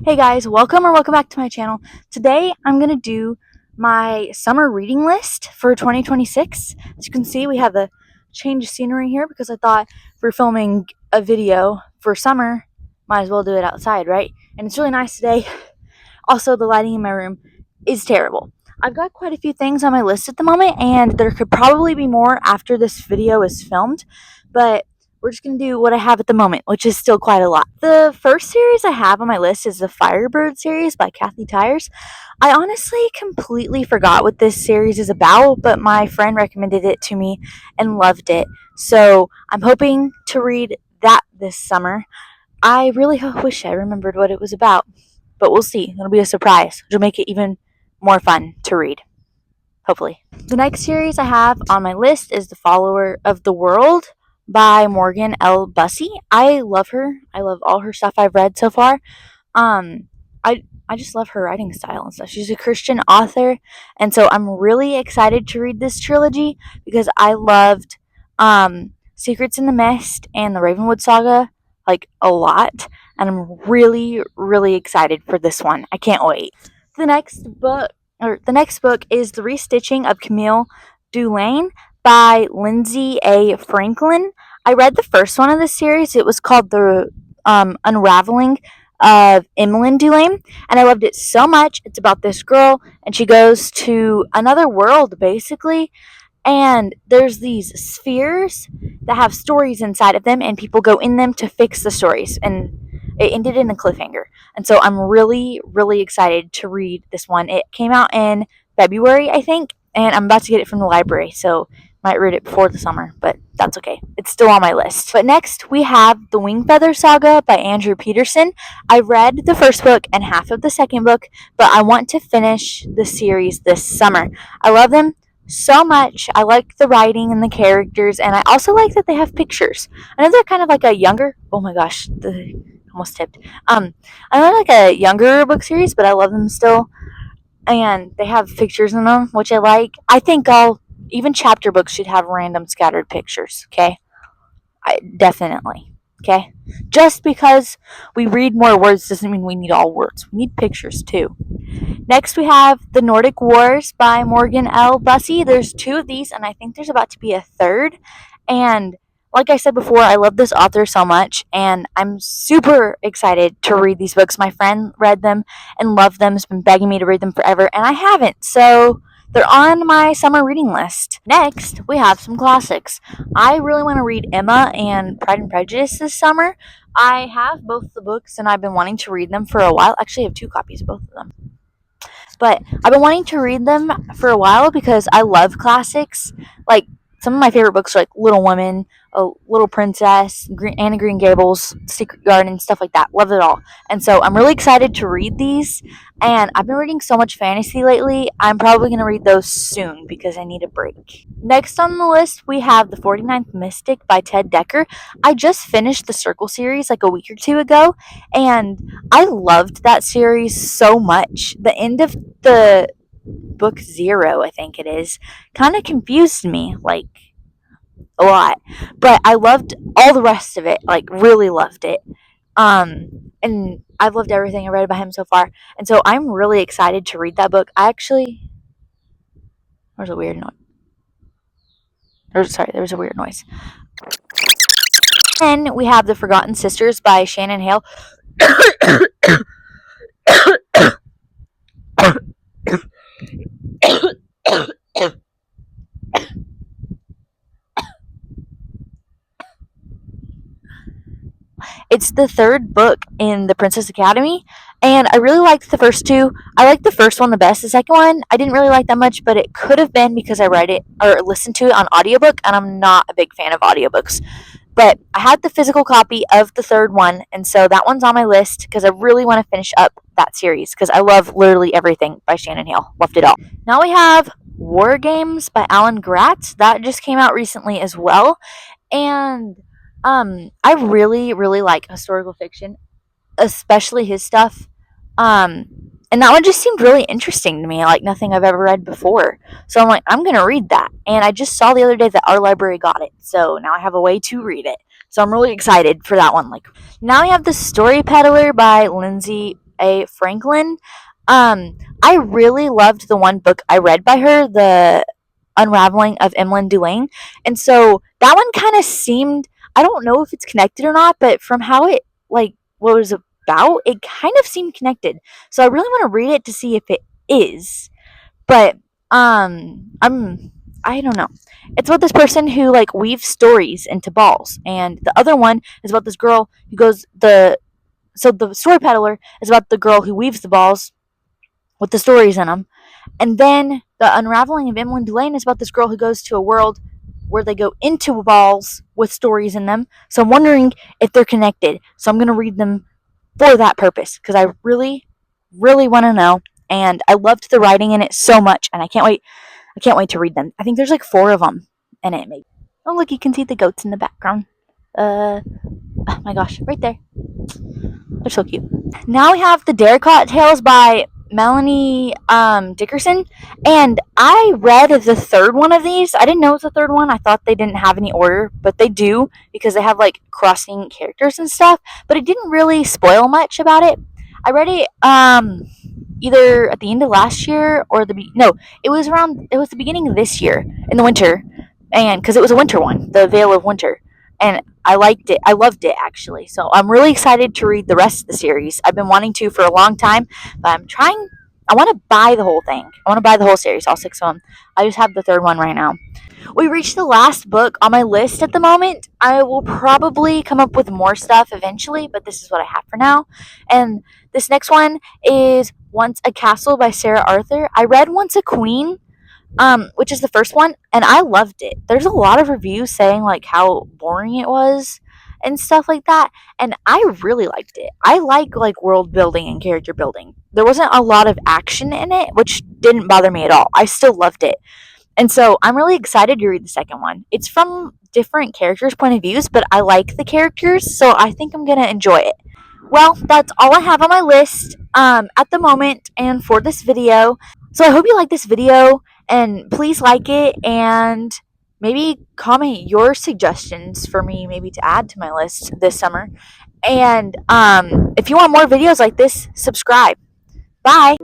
Hey guys, welcome back to my channel. Today I'm going to do my summer reading list for 2026. As you can see, we have a change of scenery here because I thought if we're filming a video for summer, might as well do it outside, right? And it's really nice today. Also, the lighting in my room is terrible. I've got quite a few things on my list at the moment, and there could probably be more after this video is filmed, but we're just going to do what I have at the moment, which is still quite a lot. The first series I have on my list is the Firebird series by Kathy Tyers. I honestly completely forgot what this series is about, but my friend recommended it to me and loved it. So I'm hoping to read that this summer. I really wish I remembered what it was about, but we'll see. It'll be a surprise, which will make it even more fun to read, hopefully. The next series I have on my list is The Follower of the World by Morgan L. Bussey. I love her. I love all her stuff I've read so far. I just love her writing style and stuff. She's a Christian author, and so I'm really excited to read this trilogy because I loved Secrets in the Mist and the Ravenwood Saga like a lot, and I'm really, really excited for this one. I can't wait. The next book is The Restitching of Camille Dulaine by Lindsay A. Franklin. I read the first one of the series. It was called The Unraveling of Emmeline Dulaine, and I loved it so much. It's about this girl, and she goes to another world, basically, and there's these spheres that have stories inside of them, and people go in them to fix the stories, and it ended in a cliffhanger. And so I'm really, really excited to read this one. It came out in February, I think, and I'm about to get it from the library, so might read it before the summer, but that's okay. It's still on my list. But next we have The Wingfeather Saga by Andrew Peterson. I read the first book and half of the second book, but I want to finish the series this summer. I love them so much. I like the writing and the characters, and I also like that they have pictures. I know they're kind of like a younger, oh my gosh, almost tipped. I know like a younger book series, but I love them still. And they have pictures in them, which I like. I think even chapter books should have random scattered pictures, okay? Definitely, okay? Just because we read more words doesn't mean we need all words. We need pictures too. Next we have The Nordic Wars by Morgan L. Bussey. There's two of these, and I think there's about to be a third. And like I said before, I love this author so much, and I'm super excited to read these books. My friend read them and loved them, has been begging me to read them forever, and I haven't. So they're on my summer reading list. Next, we have some classics. I really want to read Emma and Pride and Prejudice this summer. I have both the books, and I've been wanting to read them for a while. Actually, I have two copies of both of them. But I've been wanting to read them for a while because I love classics. Like, some of my favorite books are like Little Women, Little Princess, Anne of Green Gables, Secret Garden, stuff like that. Love it all. And so I'm really excited to read these. And I've been reading so much fantasy lately. I'm probably going to read those soon because I need a break. Next on the list, we have The 49th Mystic by Ted Dekker. I just finished the Circle series like a week or two ago, and I loved that series so much. The end of the book 0, I think it is, kind of confused me, like, a lot. But I loved all the rest of it, like, really loved it. And I've loved everything I read by him so far. And so I'm really excited to read that book. There's a weird noise. There was a weird noise. Then we have The Forgotten Sisters by Shannon Hale. It's the third book in the Princess Academy, and I really liked the first two. I liked the first one the best. The second one, I didn't really like that much, but it could have been because I read it or listened to it on audiobook, and I'm not a big fan of audiobooks. But I had the physical copy of the third one, and so that one's on my list because I really want to finish up that series because I love literally everything by Shannon Hale. Loved it all. Now we have War Games by Alan Gratz. That just came out recently as well, and I really, really like historical fiction, especially his stuff. And that one just seemed really interesting to me, like nothing I've ever read before. So I'm like, I'm gonna read that. And I just saw the other day that our library got it, so now I have a way to read it. So I'm really excited for that one. Like, now we have The Story Peddler by Lindsay A. Franklin. I really loved the one book I read by her, The Unraveling of Emily Dulaine. And so that one kind of seemed, I don't know if it's connected or not, but from how it, like, what it was about, it kind of seemed connected. So I really want to read it to see if it is. But, I don't know. It's about this person who, like, weaves stories into balls. And the other one is about this girl who goes, so the story peddler is about the girl who weaves the balls with the stories in them. And then the unraveling of Emily Dulaine is about this girl who goes to a world where they go into balls with stories in them. So I'm wondering if they're connected. So I'm going to read them for that purpose because I really, really want to know. And I loved the writing in it so much, and I can't wait. I can't wait to read them. I think there's like 4 of them in it. Maybe. Oh, look, you can see the goats in the background. Oh my gosh, right there. They're so cute. Now we have the Daracot Tales by Melanie Dickerson, and I read the third one of these. I didn't know it was the third one. I thought they didn't have any order, but they do because they have like crossing characters and stuff. But it didn't really spoil much about it. I read it either at the end of last year or it was the beginning of this year in the winter, and because it was a winter one, the Veil of Winter, and I liked it. I loved it actually. So I'm really excited to read the rest of the series. I've been wanting to for a long time, but I'm trying. I want to buy the whole thing. I want to buy the whole series, all 6 of them. I just have the third one right now. We reached the last book on my list at the moment. I will probably come up with more stuff eventually, but this is what I have for now. And this next one is Once a Castle by Sarah Arthur. I read Once a Queen, which is the first one, and I loved it. There's a lot of reviews saying like how boring it was and stuff like that, and I really liked it. I like world building and character building. There wasn't a lot of action in it, which didn't bother me at all. I still loved it. And so I'm really excited to read the second one. It's from different characters' point of views, but I like the characters, so I think I'm going to enjoy it. Well, that's all I have on my list at the moment and for this video. So I hope you like this video, and please like it and maybe comment your suggestions for me maybe to add to my list this summer. And if you want more videos like this, subscribe. Bye!